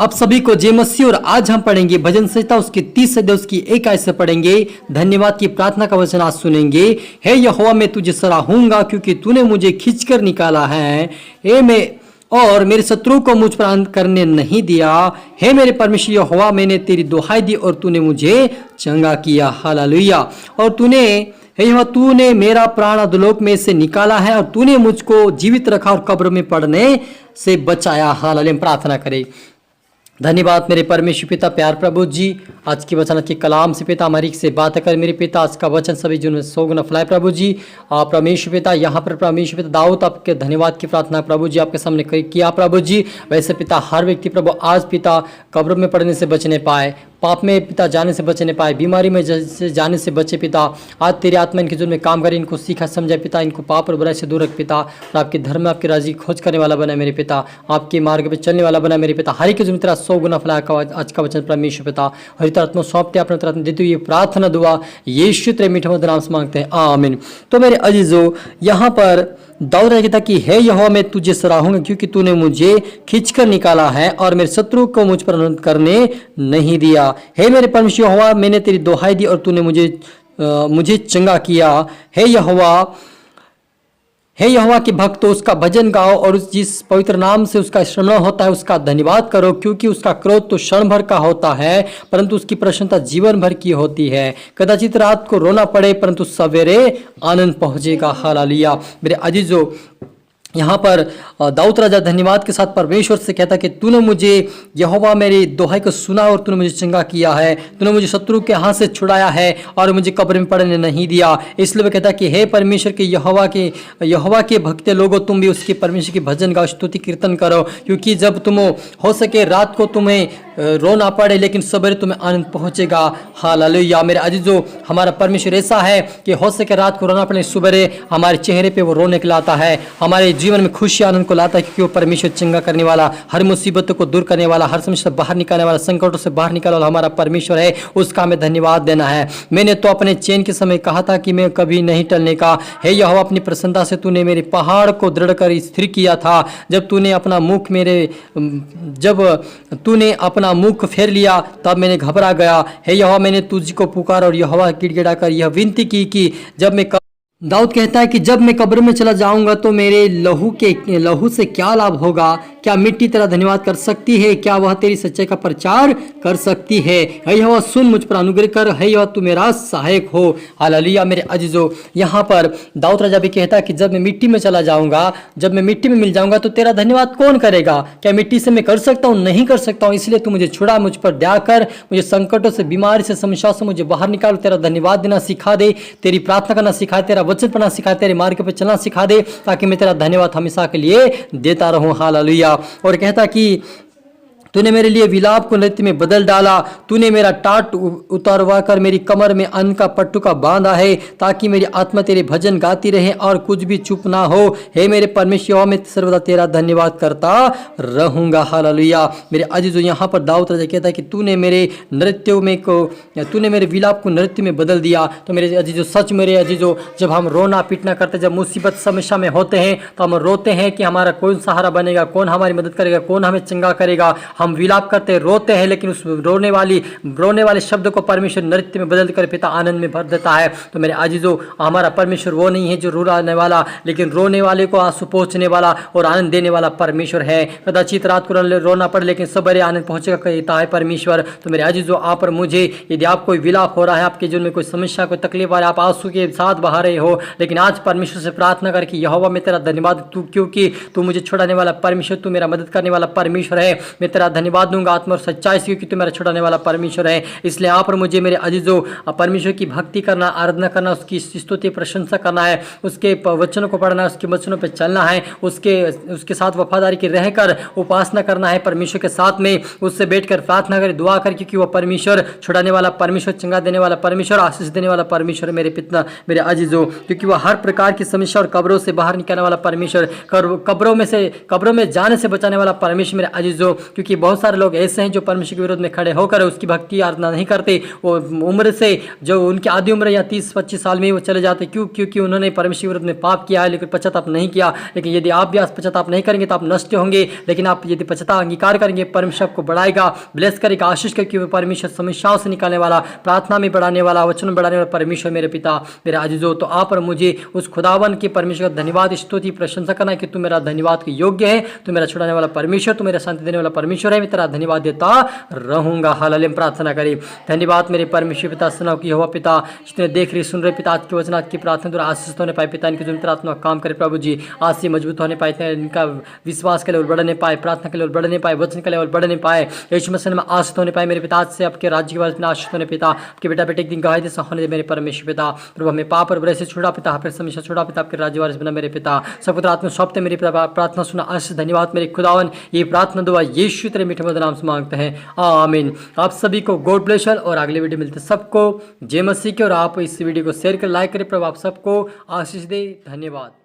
आप सभी को जय मसीह। और आज हम पढ़ेंगे भजन संहिता उसके 30 अध्याय उसकी 1 आयत से पढ़ेंगे। धन्यवाद की प्रार्थना का वचन आज सुनेंगे। हे यहोवा मैं तुझे सराहूंगा क्योंकि तूने मुझे खींचकर निकाला है। हे मैं और मेरे शत्रु को मुझ पर अंत करने नहीं दिया। हे मेरे परमेश्वर यहोवा मैंने तेरी दुहाई दी और तूने मुझे चंगा किया। हालेलुया। और तूने हे यहोवा तूने मेरा प्राण अधोलोक में से निकाला है और तूने मुझको जीवित रखा और कब्र में पड़ने से बचाया। हालेलुया। प्रार्थना करें। धन्यवाद मेरे परमेश्वर पिता प्यार प्रभु जी, आज की वचन के कलाम से पिता हमारी से बात कर मेरे पिता। आज का वचन सभी जीवन में 100 गुना फैलाए प्रभु जी। आप परमेश्वर पिता यहाँ पर परमेश्वर पिता दाऊद आपके धन्यवाद की प्रार्थना प्रभु जी आपके सामने किया प्रभु जी। वैसे पिता हर व्यक्ति प्रभु आज पिता कब्र में पड़ने से बचने पाए, पाप में पिता जाने से बचने पाए, बीमारी में जाने से बचे पिता। आज तेरी आत्मा इनके जीवन में काम करे, इनको सीखा समझाए पिता, इनको पाप और बुराई से दूर रख पिता। और आपके धर्म में आपकी राजी खोज करने वाला बना मेरे पिता, आपके मार्ग पे चलने वाला बना मेरे पिता। हर एक के जीवन में तेरा 100 गुना फैलाया आज का वचन परमेश्वर पिता हरि तरह सौंपते अपने तरह देते हुए प्रार्थना दुआ यीशु तेरे मीठे मधुर नाम से मांगते हैं, आमीन। तो मेरे अजीजों, यहाँ पर दाऊद कहता कि हे यहोवा मैं तुझे सराहूंगा क्योंकि तूने मुझे खींचकर निकाला है और मेरे शत्रु को मुझ पर अनंत करने नहीं दिया। हे मेरे परमेश्वर यहोवा मैंने तेरी दुहाई दी और तूने मुझे चंगा किया। हे यहोवा के भक्तों उसका भजन गाओ और जिस पवित्र नाम से उसका स्मरण होता है उसका धन्यवाद करो, क्योंकि उसका क्रोध तो क्षण भर का होता है परंतु उसकी प्रसन्नता जीवन भर की होती है। कदाचित रात को रोना पड़े परंतु सवेरे आनंद पहुंचेगा। हालेलुया। मेरे अजीजों, यहाँ पर दाऊद राजा धन्यवाद के साथ परमेश्वर से कहता कि तूने मुझे यहोवा मेरी दुहाई को सुना और तूने मुझे चंगा किया है, तूने मुझे शत्रु के हाथ से छुड़ाया है और मुझे कब्र में पड़ने नहीं दिया। इसलिए वह कहता कि हे परमेश्वर के यहोवा के भक्त लोगों तुम भी उसके परमेश्वर की भजन गाओ, स्तुति कीर्तन करो, क्योंकि जब तुम हो सके रात को तुम्हें रोना पड़े लेकिन सवेरे तुम्हें आनंद पहुंचेगा। हालेलुया। मेरे अजीजों, हमारा परमेश्वर ऐसा है कि हो सके रात को रोना पड़े सवेरे हमारे चेहरे पे वो रोने के लाता है, हमारे जीवन में खुशी आनंद को लाता है, क्योंकि वो परमेश्वर चंगा करने वाला, हर मुसीबतों को दूर करने वाला, हर समस्या से बाहर निकालने वाला, संकटों से बाहर निकालने वाला हमारा परमेश्वर है। उसका हमें धन्यवाद देना है। मैंने तो अपने चैन के समय कहा था कि मैं कभी नहीं टलने का। हे यहोवा अपनी प्रसन्नता से तूने मेरे पहाड़ को दृढ़ कर स्थिर किया था। जब तूने अपना मुख फेर लिया तब मैंने घबरा गया। हे यहोवा मैंने तुझको पुकार और यहोवा गिड़गिड़ा कर यह विनती की कि दाऊद कहता है कि जब मैं कब्र में चला जाऊंगा तो मेरे लहू से क्या लाभ होगा? क्या मिट्टी तेरा धन्यवाद कर सकती है? क्या वह तेरी सच्चाई का प्रचार कर सकती है? हे यहोवा सुन, मुझ पर अनुग्रह कर, हे यहोवा तू मेरा सहायक हो। हालेलुया। मेरे अजीजों, यहाँ पर दाऊद राजा भी कहता है कि जब मैं मिट्टी में चला जाऊंगा, जब मैं मिट्टी में मिल जाऊंगा तो तेरा धन्यवाद कौन करेगा? क्या मिट्टी से मैं कर सकता हूँ? नहीं कर सकता हूँ। इसलिए तू मुझे छुड़ा, मुझ पर दया कर, मुझे संकटों से, बीमारी से, समस्याओं से मुझे बाहर निकाल, तेरा धन्यवाद देना सिखा दे, तेरी प्रार्थना करना सिखा, तेरा वचन पढ़ना सिखा, तेरे मार्ग पर चलना सिखा दे, ताकि मैं तेरा धन्यवाद हमेशा के लिए देता रहूं। हालेलुया। और कहता कि तूने मेरे लिए विलाप को नृत्य में बदल डाला, तूने मेरा टाट उतारवा कर मेरी कमर में अन्न का पट्टुका बांधा है, ताकि मेरी आत्मा तेरे भजन गाती रहे और कुछ भी चुप ना हो। हे मेरे परमेश्वर, मैं सर्वदा तेरा धन्यवाद करता रहूंगा। हालेलुया। मेरे अजीजों, यहाँ पर दाऊद राजा कहता है कि तूने मेरे विलाप को नृत्य में बदल दिया। तो मेरे अजीजों, सच मेरे अजीजों, जब हम रोना पीटना करते, जब मुसीबत समस्या में होते हैं तो हम रोते हैं कि हमारा कौन सहारा बनेगा, कौन हमारी मदद करेगा, कौन हमें चंगा करेगा। हम विलाप करते रोते हैं, लेकिन उस रोने वाले शब्द को परमेश्वर नृत्य में बदल कर पिता आनंद में भर देता है। तो मेरे अजीजों, हमारा परमेश्वर वो नहीं है जो रुलाने वाला, लेकिन रोने वाले को आंसू पहुंचने वाला और आनंद देने वाला परमेश्वर है। कदाचित रात को रोना पड़े लेकिन सवेरे आनंद पहुंचेगा कहता है परमेश्वर। तो मेरे अजीजों, आप पर मुझे, यदि आप कोई विलाप हो रहा है, आपके जीवन में कोई समस्या, कोई तकलीफ आ रहा है, आप आंसू के साथ बहा रहे हो, लेकिन आज परमेश्वर से प्रार्थना कर कि यहोवा मैं तेरा धन्यवाद, क्योंकि तू मुझे छुड़ाने वाला परमेश्वर, तू मेरा मदद करने वाला परमेश्वर है। मैं तेरा धन्यवाद दूंगा आत्मा और सच्चाई से, क्योंकि तू मेरा छुड़ाने वाला परमेश्वर है। इसलिए आप और मुझे मेरे अजीजों परमेश्वर की भक्ति करना, आराधना करना, उसकी स्तुति प्रशंसा करना है, उसके वचनों को पढ़ना है, उसके वचनों पर चलना है, उसके साथ वफादारी की रहकर उपासना करना है परमेश्वर के साथ में, उससे बैठकर प्रार्थना कर, दुआ कर, क्योंकि वह परमेश्वर छुड़ाने वाला परमेश्वर, चंगा देने वाला परमेश्वर, आशीष देने वाला परमेश्वर मेरे पिता, मेरे अजीजों, क्योंकि वह हर प्रकार की समस्या और कब्रों से बाहर निकालने वाला परमेश्वर, कब्रों में जाने से बचाने वाला परमेश्वर मेरे अजीजों, क्योंकि बहुत सारे लोग ऐसे हैं जो परमेश्वर के विरोध में खड़े होकर उसकी भक्ति आराधना नहीं करते, वो उम्र से जो उनकी आधी उम्र या 30-25 साल में ही वो चले जाते। क्यों? क्योंकि उन्होंने परमेश्वर के विरोध में पाप किया है लेकिन पश्चाताप नहीं किया। लेकिन यदि आप भी आज पश्चाताप नहीं करेंगे तो आप नष्ट होंगे, लेकिन आप यदि पश्चाताप अंगीकार करेंगे, परमेश्वर आपको बढ़ाएगा, ब्लेस करेगा, आशीष करेगा, क्योंकि परमेश्वर समस्याओं से निकालने वाला, प्रार्थना में बढ़ाने वाला, वचन में बढ़ाने वाला परमेश्वर मेरे पिता, मेरे आजीजों, तो आप और मुझे उस खुदावन के परमेश्वर का धन्यवाद, स्तुति, प्रशंसा करना है कि तू मेरा धन्यवाद के योग्य है, तू मेरा छुड़ाने वाला परमेश्वर, तू मेरा शांति देने वाला परमेश्वर है। मैं तेरा धन्यवाद देता रहूंगा। हालेलुया। प्रार्थना करें। धन्यवाद मेरे परमेश्वर पिता, सुनाओ कि यहोवा पिता जितने देख रहे सुन रहे पिता, आज के वचन, आज की प्रार्थना द्वारा आशीष होने पाए पिता, इनके जुम्मन आत्मा काम करे प्रभु जी, आज से मजबूत होने पाए, इनका विश्वास के लेवल बढ़ने पाए, प्रार्थना के लेवल बढ़ने पाए, वचन का लेवल बढ़ने पाए, यीशु मसीह में आशीष होने पाए मेरे पिता। आज से आपके राज्य के बारे में आशीष होने पिता, आपके बेटा बेटे एक दिन गवाही दे होने दे मेरे परमेश्वर पिता। प्रभु हमें पाप और बुराई से छुड़ा पिता, फिर हमेशा छुड़ा पिता, आपके राज्य वारिस बना मेरे पिता। सब पुत्र आत्मा सौंपते मेरे पिता, प्रार्थना सुना आशीष। धन्यवाद मेरे खुदावन, ये प्रार्थना दुआ यीशु तेरे मीठे मधुर नाम से मांगते हैं, आमीन। आप सभी को गॉड ब्लेस और अगले वीडियो मिलते सबको जय मसीह के। और आप इस वीडियो को शेयर कर लाइक करें। प्रभु आप सबको आशीष दे। धन्यवाद।